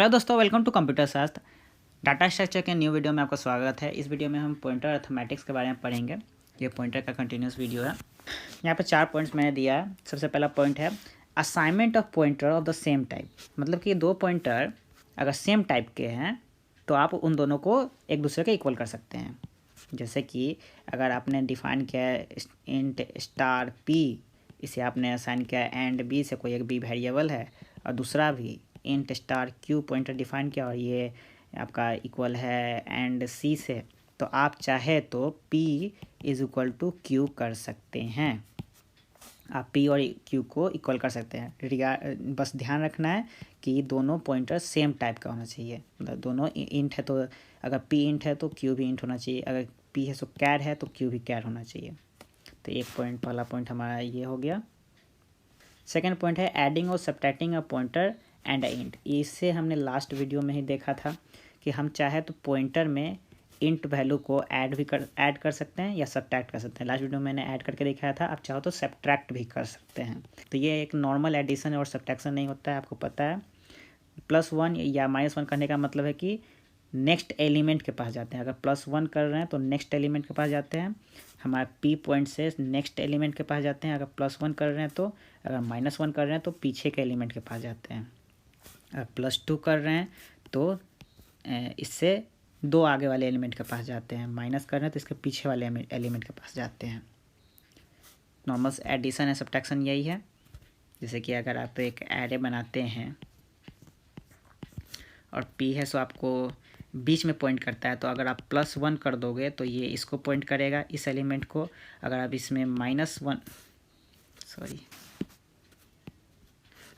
Hello दोस्तों, welcome to computer शास्त्र। Data structure के न्यू वीडियो में आपका स्वागत है। इस वीडियो में हम पॉइंटर अर्थमेटिक्स के बारे में पढ़ेंगे। ये पॉइंटर का कंटिन्यूस वीडियो है। यहाँ पे 4 पॉइंट्स मैंने दिया है। सबसे पहला पॉइंट है assignment of pointer of the same type. मतलब कि दो पॉइंटर अगर सेम टाइप के हैं तो आप उन दोनों को एक दूसरे के इक्वल कर सकते हैं। जैसे कि अगर आपने डिफाइन किया है इंट स्टार पी, इसे आपने असाइन किया है एंड बी से, कोई एक बी वेरिएबल है, और दूसरा भी int star Q pointer define किया और ये आपका इक्वल है एंड सी से, तो आप चाहे तो p is equal to q कर सकते हैं। आप p और q को इक्वल कर सकते हैं। बस ध्यान रखना है कि दोनों पॉइंटर सेम टाइप का होना चाहिए। मतलब दोनों इंट है तो अगर p इंट है तो q भी इंट होना चाहिए, अगर p है तो कैर है तो q भी कैर होना चाहिए। तो एक पॉइंट, पहला पॉइंट हमारा ये हो गया। सेकेंड पॉइंट है एडिंग और subtracting a pointer and int. इससे हमने लास्ट वीडियो में ही देखा था कि हम चाहे तो पॉइंटर में इंट वैल्यू को ऐड कर सकते हैं या सब्ट्रैक्ट कर सकते हैं। लास्ट वीडियो में मैंने ऐड करके दिखाया था, आप चाहो तो सब्ट्रैक्ट भी कर सकते हैं। तो ये एक नॉर्मल एडिशन और सब्ट्रैक्शन नहीं होता है, आपको पता है। +1 या -1 करने का मतलब है कि नेक्स्ट एलिमेंट के पास जाते हैं। अगर +1 कर रहे हैं तो नेक्स्ट एलिमेंट के पास जाते हैं, हमारे p पॉइंट से नेक्स्ट एलिमेंट के पास जाते हैं। अगर +1 कर रहे हैं तो, अगर -1 कर रहे हैं तो पीछे के एलिमेंट के पास जाते हैं। अगर +2 कर रहे हैं तो इससे दो आगे वाले एलिमेंट के पास जाते हैं। माइनस कर रहे हैं तो इसके पीछे वाले एलिमेंट के पास जाते हैं। नॉर्मल एडिशन या सब्ट्रैक्शन यही है। जैसे कि अगर आप एक एरे बनाते हैं और p है तो आपको बीच में पॉइंट करता है, तो अगर आप +1 कर दोगे तो ये इसको पॉइंट करेगा, इस एलिमेंट को। अगर आप इसमें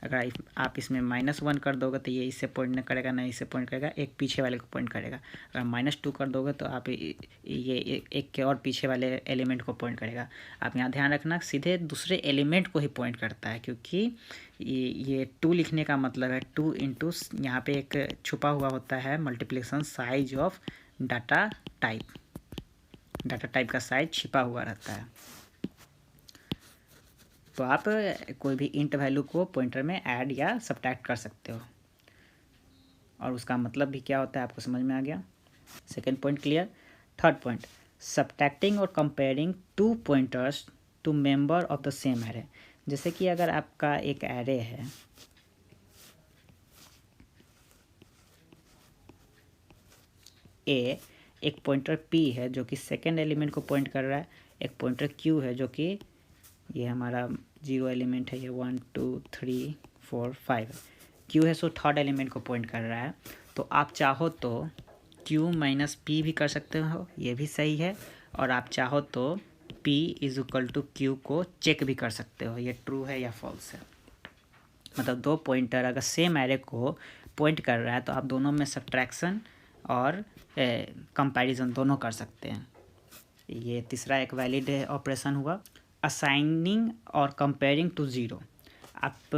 अगर आप इसमें -1 कर दोगे तो ये इससे पॉइंट नहीं करेगा, ना इससे पॉइंट करेगा, एक पीछे वाले को पॉइंट करेगा। अगर -2 कर दोगे तो आप ये एक के और पीछे वाले एलिमेंट को पॉइंट करेगा। आप यहाँ ध्यान रखना, सीधे दूसरे एलिमेंट को ही पॉइंट करता है, क्योंकि ये 2 लिखने का मतलब है 2 इंटू, यहाँ पे एक छुपा हुआ होता है multiplication size of data type का साइज छिपा हुआ रहता है। तो आप कोई भी इंट वैल्यू को पॉइंटर में ऐड या सब्ट्रैक्ट कर सकते हो, और उसका मतलब भी क्या होता है आपको समझ में आ गया। Second point clear. Third point, subtracting और comparing two pointers to member of the same array. जैसे कि अगर आपका एक एरे है, एक पॉइंटर p है जो कि सेकेंड एलिमेंट को पॉइंट कर रहा है, एक पॉइंटर q है जो कि ये हमारा 0 एलिमेंट है, ये 1 2 3 4 5 q है, सो थर्ड एलिमेंट को पॉइंट कर रहा है। तो आप चाहो तो q माइनस p भी कर सकते हो, ये भी सही है। और आप चाहो तो p is equal to q को चेक भी कर सकते हो, ये ट्रू है या फॉल्स है। मतलब दो पॉइंटर अगर सेम एरे को पॉइंट कर रहा है तो आप दोनों में सब्ट्रैक्शन और कंपैरिजन दोनों कर सकते हैं। ये तीसरा एक वैलिड ऑपरेशन हुआ। असाइनिंग और कंपेयरिंग टू ज़ीरो। आप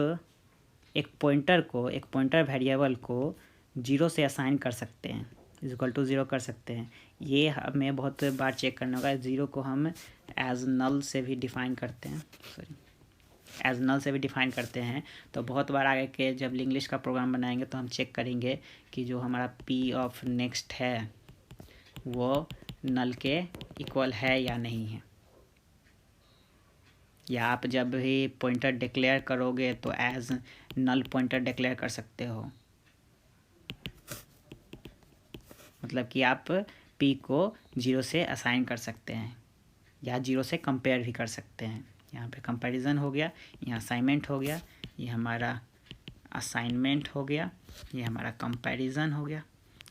एक पॉइंटर वेरिएबल को 0 से असाइन कर सकते हैं, इक्वल टू 0 कर सकते हैं। ये हमें बहुत बार चेक करना होगा। 0 को हम एज नल से भी डिफ़ाइन करते हैं, तो बहुत बार आगे के जब इंग्लिश का प्रोग्राम बनाएंगे तो हम चेक करेंगे कि जो हमारा p ऑफ नेक्स्ट है वो नल के इक्वल है या नहीं है। या आप जब भी पॉइंटर डिक्लेयर करोगे तो एज नल पॉइंटर डिक्लेयर कर सकते हो। मतलब कि आप p को 0 से असाइन कर सकते हैं या 0 से कंपेयर भी कर सकते हैं। यहाँ पे कंपैरिजन हो गया, यहाँ असाइनमेंट हो गया, ये हमारा असाइनमेंट हो गया, ये हमारा कंपैरिजन हो गया।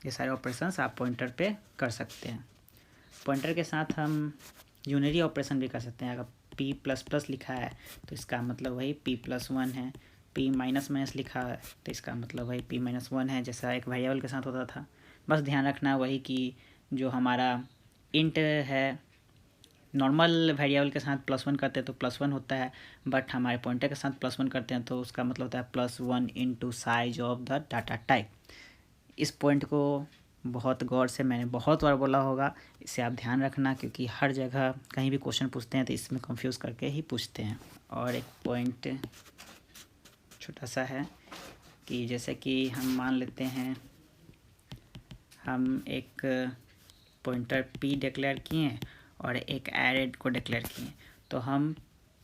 ये सारे ऑपरेशंस आप पॉइंटर पे कर सकते हैं। पॉइंटर के साथ हम यूनरी ऑपरेशन भी कर सकते हैं। अगर p++ लिखा है तो इसका मतलब वही p+1 है। p-, लिखा है तो इसका मतलब वही p-1 है, जैसा एक वेरिएबल के साथ होता था। बस ध्यान रखना वही कि जो हमारा इंट है, नॉर्मल वेरिएबल के साथ +1 करते हैं तो +1 होता है, बट हमारे पॉइंटर के साथ +1 करते हैं तो उसका मतलब होता है +1 into size of the data type. इस पॉइंट को बहुत गौर से मैंने बहुत बार बोला होगा, इसे आप ध्यान रखना, क्योंकि हर जगह कहीं भी क्वेश्चन पूछते हैं तो इसमें कंफ्यूज करके ही पूछते हैं। और एक पॉइंट छोटा सा है, कि जैसे कि हम मान लेते हैं हम एक पॉइंटर p डिक्लेयर किए और एक एरे को डिक्लेयर किए, तो हम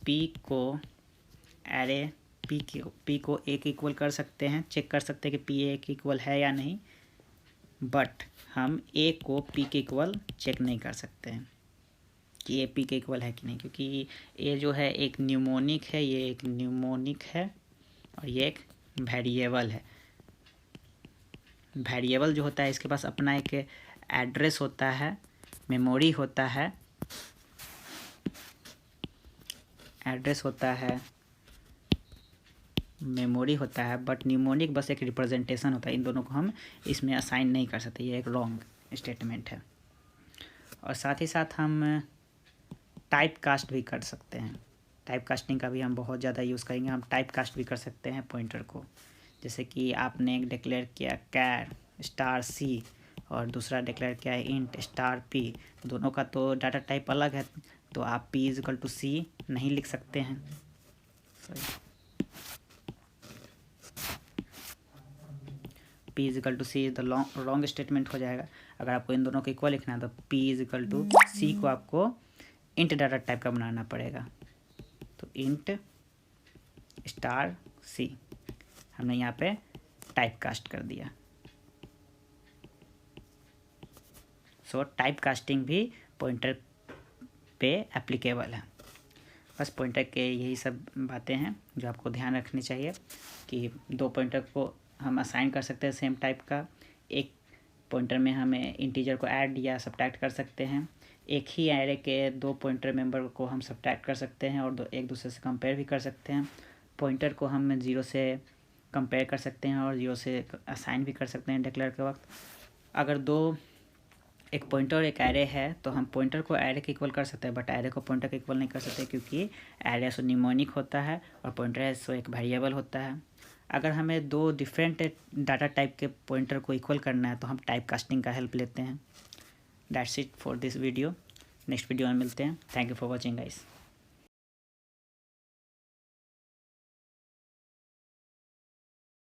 p को एरे p को एक इक्वल कर सकते हैं, चेक कर सकते हैं कि p एक इक्वल है या नहीं, बट हम a को p के इक्वल चेक नहीं कर सकते हैं कि ये p के इक्वल है कि नहीं, क्योंकि a जो है एक न्यूमोनिक है, ये एक न्यूमोनिक है और ये एक वेरिएबल है। वेरिएबल जो होता है इसके पास अपना एक एड्रेस होता है, मेमोरी होता है, एड्रेस होता है, मेमोरी होता है, बट न्यूमोनिक बस एक रिप्रेजेंटेशन होता है। इन दोनों को हम इसमें असाइन नहीं कर सकते, ये एक रॉन्ग स्टेटमेंट है। और साथ ही साथ हम टाइप कास्ट भी कर सकते हैं। टाइप कास्टिंग का भी हम बहुत ज़्यादा यूज़ करेंगे। हम टाइप कास्ट भी कर सकते हैं पॉइंटर को, जैसे कि आपने एक डिक्लेयर किया कैर स्टार सी और दूसरा डिक्लेयर किया है इंट स्टार पी, दोनों का तो डाटा टाइप अलग है, तो आप p इजिकल टू सी नहीं लिख सकते हैं। p is equal to c the wrong statement हो जाएगा। अगर आपको इन दोनों को इक्वल लिखना है तो p इजिकल टू सी को आपको इंट डाटा टाइप का बनाना पड़ेगा। तो इंट स्टार सी हमने यहाँ पे टाइप कास्ट कर दिया। सो टाइप कास्टिंग भी पॉइंटर पे एप्लीकेबल है। बस पॉइंटर के यही सब बातें हैं जो आपको ध्यान रखनी चाहिए कि दो पॉइंटर को हम असाइन कर सकते हैं सेम टाइप का। एक पॉइंटर में हमें इंटीजर को ऐड या सब्ट्रैक्ट कर सकते हैं। एक ही एरे के दो पॉइंटर मेंबर को हम सब्ट्रैक्ट कर सकते हैं और एक दूसरे से कंपेयर भी कर सकते हैं। पॉइंटर को हम 0 से कंपेयर कर सकते हैं और 0 से असाइन भी कर सकते हैं डिक्लेयर के वक्त। अगर एक पॉइंटर और एक एरे है तो हम पॉइंटर को एरे के इक्वल कर सकते हैं, बट एरे को पॉइंटर के इक्वल नहीं कर सकते, क्योंकि एरे सो न्यूमोनिक होता है और पॉइंटर है सो एक वेरिएबल होता है। अगर हमें दो डिफरेंट डाटा टाइप के पॉइंटर को इक्वल करना है तो हम टाइप कास्टिंग का हेल्प लेते हैं। That's it for this video. Next video में मिलते हैं। Thank you for watching guys.